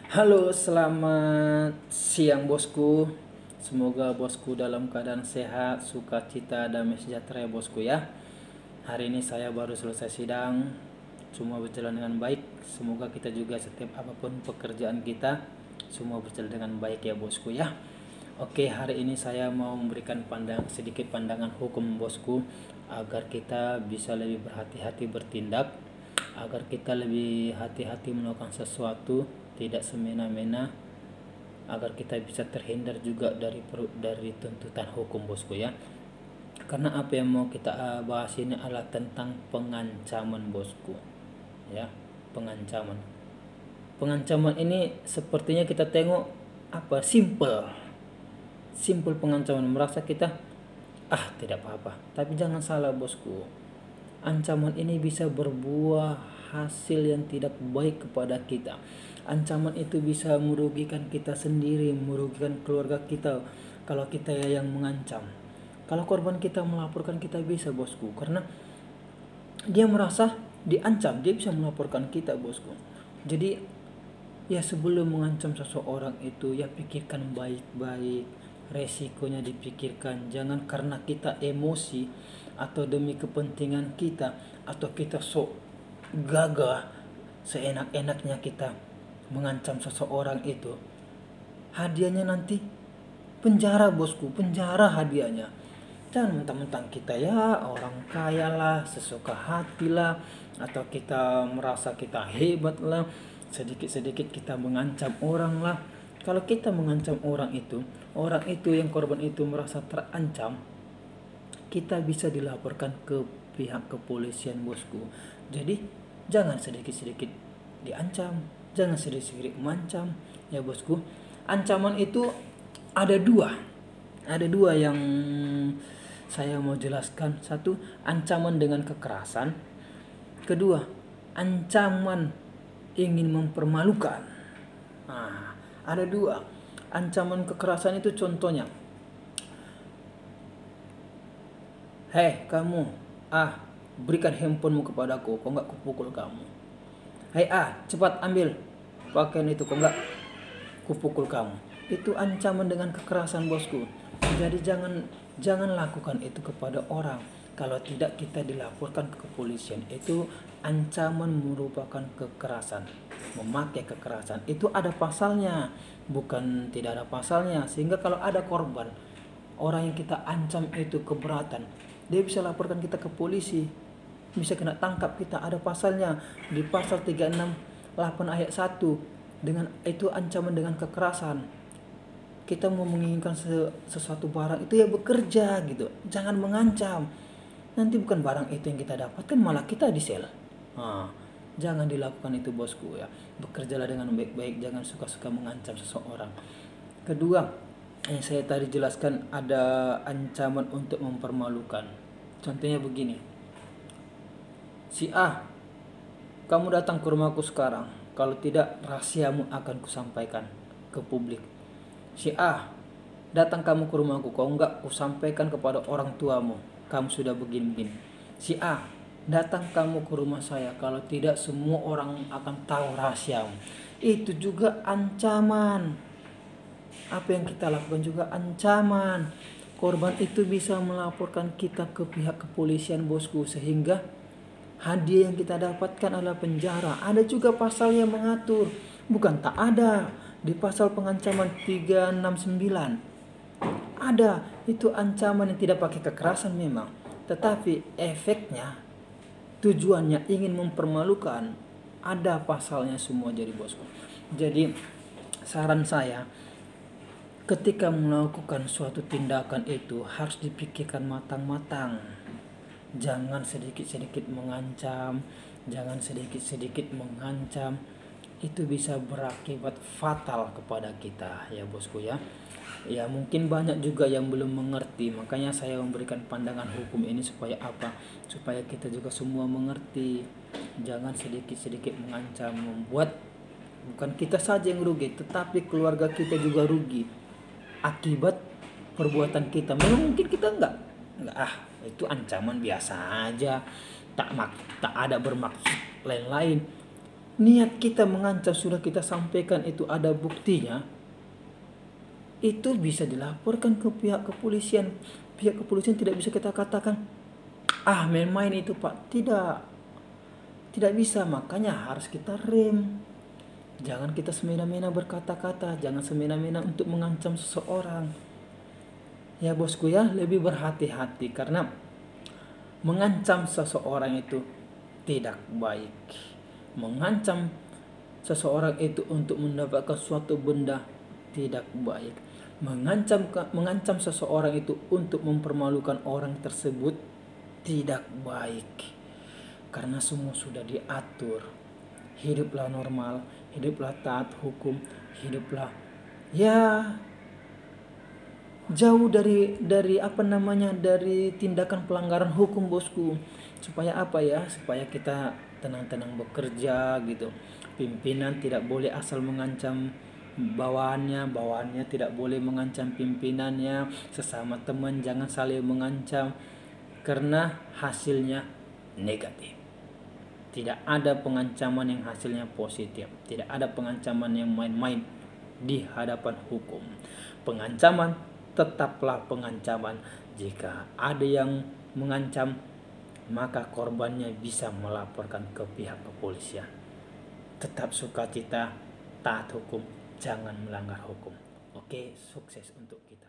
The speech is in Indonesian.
Halo, selamat siang bosku. Semoga bosku dalam keadaan sehat, sukacita, damai sejahtera ya bosku ya. Hari ini saya baru selesai sidang, semua berjalan dengan baik. Semoga kita juga setiap apapun pekerjaan kita, semua berjalan dengan baik ya bosku ya. Oke, hari ini saya mau memberikan sedikit pandangan hukum bosku, agar kita bisa lebih berhati-hati bertindak, agar kita lebih hati-hati melakukan sesuatu, tidak semena-mena, agar kita bisa terhindar juga dari tuntutan hukum bosku ya. Karena apa yang mau kita bahas ini adalah tentang pengancaman bosku ya. Pengancaman ini sepertinya kita tengok simple pengancaman, merasa kita tidak apa-apa. Tapi jangan salah bosku, ancaman ini bisa berbuah hasil yang tidak baik kepada kita. Ancaman itu bisa merugikan kita sendiri, merugikan keluarga kita kalau kita yang mengancam. Kalau korban kita melaporkan, kita bisa bosku, karena dia merasa diancam, dia bisa melaporkan kita bosku. Jadi ya, sebelum mengancam seseorang itu ya pikirkan baik-baik, resikonya dipikirkan. Jangan karena kita emosi atau demi kepentingan kita, atau kita sok gagah, seenak-enaknya kita mengancam seseorang itu. Hadiahnya nanti penjara bosku, penjara hadiahnya. Jangan mentang-mentang kita ya orang kaya lah, sesuka hati lah, atau kita merasa kita hebat lah, sedikit-sedikit kita mengancam orang lah. Kalau kita mengancam orang itu yang korban itu merasa terancam, kita bisa dilaporkan ke pihak kepolisian bosku. Jadi jangan sedikit-sedikit diancam, jangan sedikit-sedikit mengancam ya bosku. Ancaman itu ada dua yang saya mau jelaskan. Satu, ancaman dengan kekerasan. Kedua, ancaman ingin mempermalukan. Ada dua. Ancaman kekerasan itu contohnya, hei kamu, berikan handphonemu kepadaku, kok enggak kupukul kamu. Hei cepat ambil pakaian itu, kok enggak kupukul kamu. Itu ancaman dengan kekerasan bosku. Jadi jangan lakukan itu kepada orang. Kalau tidak, kita dilaporkan ke kepolisian. Itu ancaman merupakan kekerasan, memakai kekerasan. Itu ada pasalnya, bukan tidak ada pasalnya. Sehingga kalau ada korban, orang yang kita ancam itu keberatan, dia bisa laporkan kita ke polisi, bisa kena tangkap kita. Ada pasalnya di pasal 368 ayat 1. Dengan itu ancaman dengan kekerasan. Kita mau menginginkan sesuatu barang itu ya bekerja gitu, jangan mengancam. Nanti bukan barang itu yang kita dapatkan, malah kita disel. Jangan dilakukan itu bosku ya. Bekerjalah dengan baik-baik, jangan suka-suka mengancam seseorang. Kedua, yang saya tadi jelaskan, ada ancaman untuk mempermalukan. Contohnya begini, si A, kamu datang ke rumahku sekarang, kalau tidak rahasiamu akan kusampaikan ke publik. Si A, datang kamu ke rumahku, kau enggak kusampaikan kepada orang tuamu, kamu sudah begini-begini. Si A, datang kamu ke rumah saya, kalau tidak semua orang akan tahu rahasiamu. Itu juga ancaman. Apa yang kita lakukan juga ancaman. Korban itu bisa melaporkan kita ke pihak kepolisian bosku, sehingga hadiah yang kita dapatkan adalah penjara. Ada juga pasal yang mengatur, bukan tak ada. Di pasal pengancaman 369 ada, itu ancaman yang tidak pakai kekerasan memang, tetapi efeknya, tujuannya ingin mempermalukan. Ada pasalnya semua jadi bosku. Jadi saran saya, ketika melakukan suatu tindakan itu harus dipikirkan matang-matang. Jangan sedikit-sedikit mengancam, jangan sedikit-sedikit mengancam. Itu bisa berakibat fatal kepada kita ya bosku ya. Ya mungkin banyak juga yang belum mengerti, makanya saya memberikan pandangan hukum ini supaya apa? Supaya kita juga semua mengerti. Jangan sedikit-sedikit mengancam, membuat bukan kita saja yang rugi, tetapi keluarga kita juga rugi akibat perbuatan kita. Memang mungkin kita enggak itu ancaman biasa aja, tak ada bermaksud lain-lain. niat kita mengancam sudah kita sampaikan, itu ada buktinya, itu bisa dilaporkan ke pihak kepolisian. Pihak kepolisian tidak bisa kita katakan, main-main itu Pak. Tidak bisa, makanya harus kita rem. Jangan kita semena-mena berkata-kata, jangan semena-mena untuk mengancam seseorang. Ya bosku ya, lebih berhati-hati, karena mengancam seseorang itu tidak baik. Mengancam seseorang itu untuk mendapatkan suatu benda tidak baik. Mengancam seseorang itu untuk mempermalukan orang tersebut tidak baik. Karena semua sudah diatur. Hiduplah normal, hiduplah taat hukum, hiduplah jauh dari dari tindakan pelanggaran hukum bosku. Supaya supaya kita tenang-tenang bekerja gitu. Pimpinan tidak boleh asal mengancam bawahannya tidak boleh mengancam pimpinannya. Sesama teman jangan saling mengancam, karena hasilnya negatif. Tidak ada pengancaman yang hasilnya positif. Tidak ada pengancaman yang main-main di hadapan hukum. Pengancaman tetaplah pengancaman. Jika ada yang mengancam, maka korbannya bisa melaporkan ke pihak kepolisian. Tetap sukacita, taat hukum, jangan melanggar hukum. Oke, sukses untuk kita.